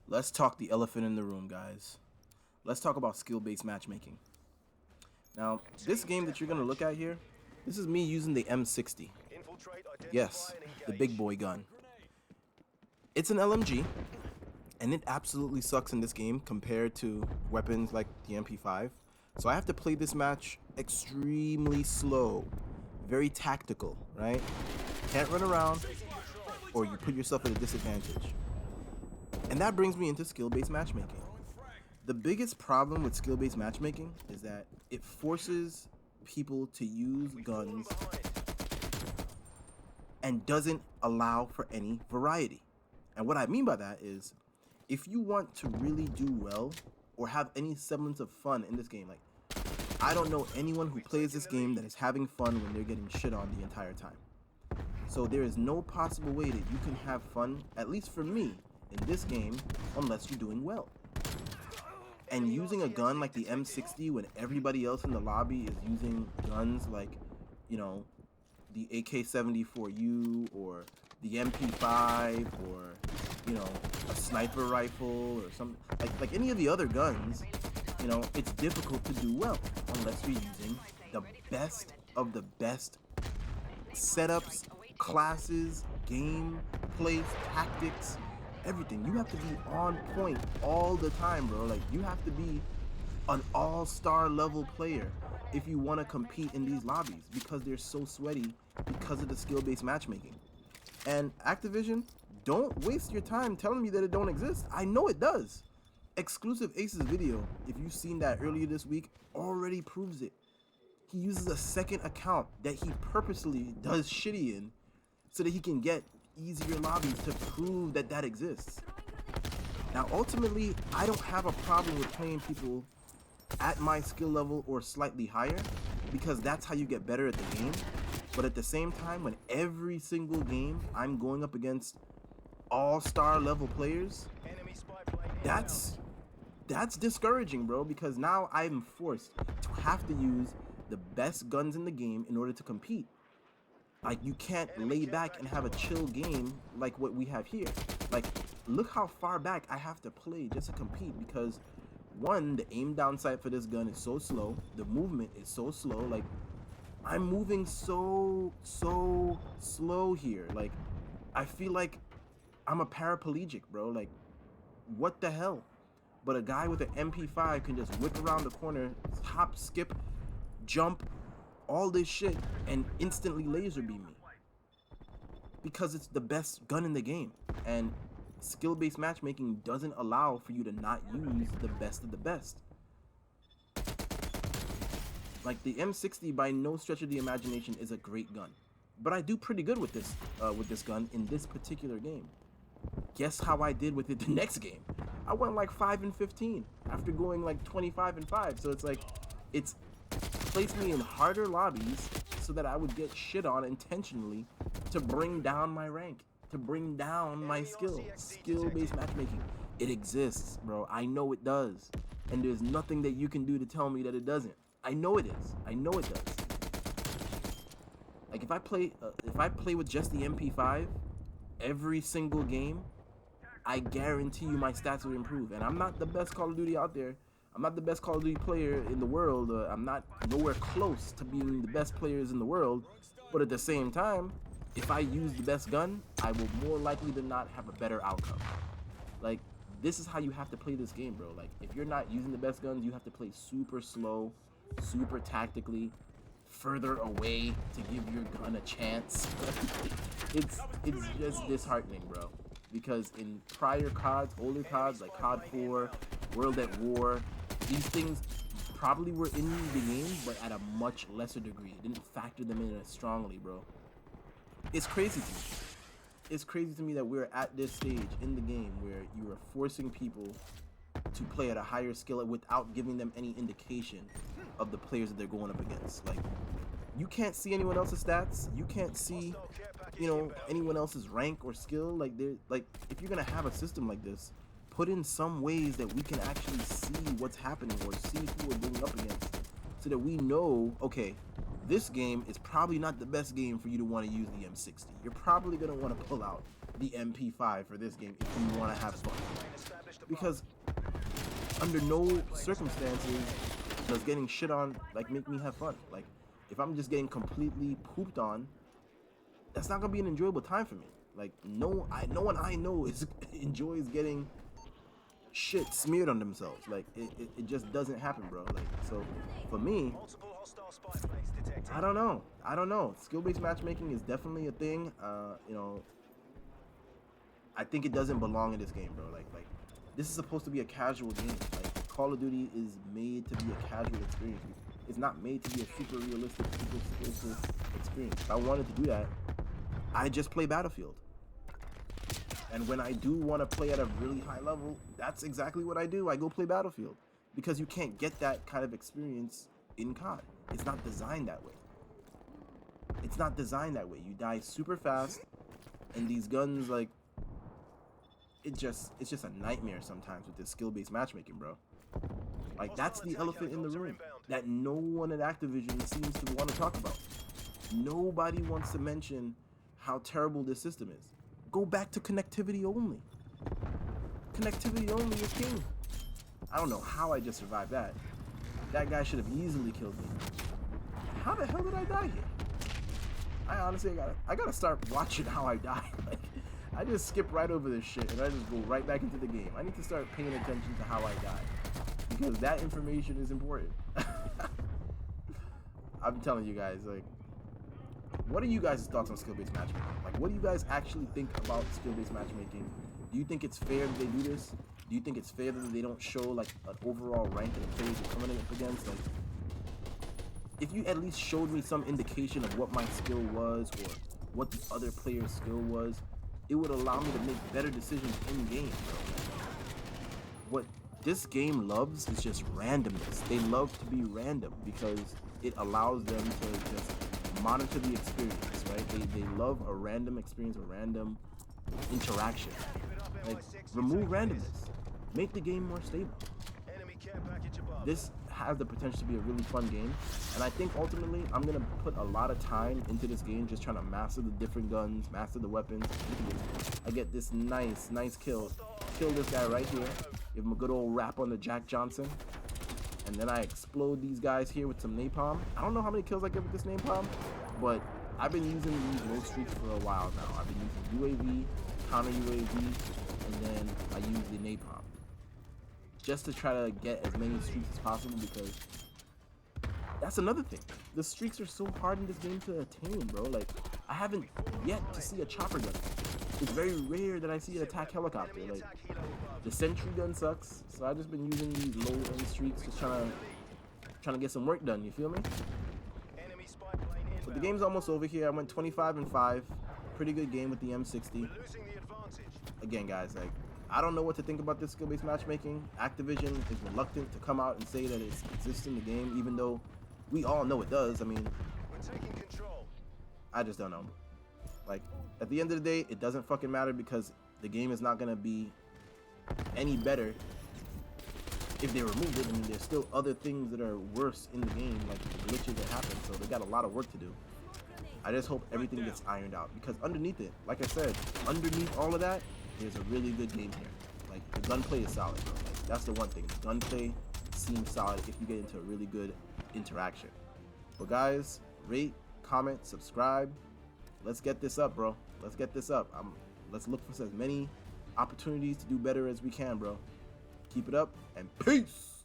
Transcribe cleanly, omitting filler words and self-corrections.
Let's talk the elephant in the room, guys. Let's talk about skill-based matchmaking. Now, this game that you're going to look at here, this is me using the M60. Yes, the big boy gun. It's an LMG, and it absolutely sucks in this game compared to weapons like the MP5. So I have to play this match extremely slow, very tactical, right? Can't run around, or you put yourself at a disadvantage. And that brings me into skill-based matchmaking. The biggest problem with skill-based matchmaking is that it forces people to use guns and doesn't allow for any variety. And what I mean by that is, if you want to really do well or have any semblance of fun in this game, like, I don't know anyone who plays this game that is having fun when they're getting shit on the entire time. So there is no possible way that you can have fun, at least for me, in this game, unless you're doing well. And using a gun like the M60 when everybody else in the lobby is using guns like, you know, the AK-74U or the MP5 or, you know, a sniper rifle or something, like any of the other guns, you know, it's difficult to do well unless you're using the best of the best setups, classes, game, plays, tactics, everything. You have to be on point all the time, bro. Like, you have to be an all-star level player if you want to compete in these lobbies because they're so sweaty because of the skill-based matchmaking. And Activision, don't waste your time telling me that it don't exist. I know it does. Exclusive Ace's video, if you've seen that earlier this week, already proves it. He uses a second account that he purposely does shitty in so that he can get easier lobbies to prove that that exists. Now, ultimately, I don't have a problem with playing people at my skill level or slightly higher because that's how you get better at the game. But at the same time, when every single game I'm going up against all-star level players, that's discouraging, bro, because now I'm forced to have to use the best guns in the game in order to compete. Like, you can't lay back and have a chill game like what we have here. Like, look how far back I have to play just to compete because, one, the aim down sight for this gun is so slow. The movement is so slow. Like, I'm moving so slow here. Like, I feel like I'm a paraplegic, bro. Like, what the hell? But a guy with an MP5 can just whip around the corner, hop, skip, jump, all this shit, and instantly laser beam me. Because it's the best gun in the game. And skill-based matchmaking doesn't allow for you to not use the best of the best. Like, the M60 by no stretch of the imagination is a great gun. But I do pretty good with this gun in this particular game. Guess how I did with it the next game? I went like 5 and 15 after going like 25 and 5. So it's like, it's placed me in harder lobbies so that I would get shit on intentionally to bring down my rank, to bring down my skill-based matchmaking. It exists, bro. I know it does. And there's nothing that you can do to tell me that it doesn't. I know it is. I know it does. Like, if I play with just the MP5 every single game, I guarantee you my stats will improve. And I'm not the best Call of Duty out there. I'm not the best Call of Duty player in the world. I'm not nowhere close to being the best players in the world. But at the same time, if I use the best gun, I will more likely than not have a better outcome. Like, this is how you have to play this game, bro. Like, if you're not using the best guns, you have to play super slow, super tactically, further away to give your gun a chance. it's just disheartening, bro. Because in prior CODs, older CODs like COD 4, World at War, these things probably were in the game, but at a much lesser degree. It didn't factor them in as strongly, bro. It's crazy to me. It's crazy to me that we're at this stage in the game where you are forcing people to play at a higher skill without giving them any indication of the players that they're going up against. Like, you can't see anyone else's stats. You can't see, you know, anyone else's rank or skill. Like, if you're gonna have a system like this, put in some ways that we can actually see what's happening or see who we're going up against, so that we know, okay, this game is probably not the best game for you to want to use the M60. You're probably gonna want to pull out the MP5 for this game if you want to have fun. because under no circumstances does getting shit on like make me have fun. Like if I'm just getting completely pooped on, that's not gonna be an enjoyable time for me. Like no one I know is enjoys getting shit smeared on themselves. Like it just doesn't happen, bro. Like so for me, I don't know. Skill-based matchmaking is definitely a thing. You know, I think it doesn't belong in this game, bro. Like this is supposed to be a casual game. Like Call of Duty is made to be a casual experience. It's not made to be a super realistic, super skillful experience. If I wanted to do that, I just play Battlefield. And when I do want to play at a really high level, that's exactly what I do. I go play Battlefield because you can't get that kind of experience in COD. It's not designed that way. It's not designed that way. You die super fast, and these guns, like, it's just a nightmare sometimes with this skill-based matchmaking, bro. Like, that's the elephant in the room that no one at Activision seems to want to talk about. Nobody wants to mention how terrible this system is. Go back to connectivity only. Connectivity only is king. I don't know how I just survived that. That guy should have easily killed me. How the hell did I die here? I honestly gotta start watching how I die. Like, I just skip right over this shit and I just go right back into the game. I need to start paying attention to how I die, because that information is important. I'm telling you guys, like, what are you guys' thoughts on skill-based matchmaking? Like, what do you guys actually think about skill-based matchmaking? Do you think it's fair that they do this? Do you think it's fair that they don't show, like, an overall rank of the players you're coming up against? Like, if you at least showed me some indication of what my skill was or what the other player's skill was, it would allow me to make better decisions in-game, bro. What this game loves is just randomness. They love to be random because it allows them to just monitor the experience, right? They love a random experience, a random interaction. Like, remove randomness. Make the game more stable. This has the potential to be a really fun game, and I think ultimately I'm gonna put a lot of time into this game just trying to master the different guns, master the weapons. I get this nice kill this guy right here, give him a good old rap on the Jack Johnson, and then I explode these guys here with some napalm. I don't know how many kills I get with this napalm, but I've been using these low streaks for a while now. I've been using UAV, counter UAV, and then I use the napalm just to try to get as many streaks as possible, because that's another thing. The streaks are so hard in this game to attain, bro. Like, I haven't yet to see a chopper gun. It's very rare that I see an attack helicopter. Like, the sentry gun sucks, so I've just been using these low-end streaks, just trying to get some work done. You feel me? But the game's almost over here. I went 25-5. Pretty good game with the M60. Again, guys, like, I don't know what to think about this skill-based matchmaking. Activision is reluctant to come out and say that it exists in the game, even though we all know it does. I mean, I just don't know. Like, at the end of the day, it doesn't fucking matter, because the game is not gonna be any better if they remove it. I mean, there's still other things that are worse in the game, like the glitches that happen, so they got a lot of work to do. I just hope everything gets ironed out, because underneath it, like I said, underneath all of that, there's a really good game here. Like, the gunplay is solid, bro. Like, that's the one thing. The gunplay seems solid if you get into a really good interaction. But guys, rate, comment, subscribe. Let's get this up, bro. Let's get this up. Let's look for as many opportunities to do better as we can, bro. Keep it up, and peace!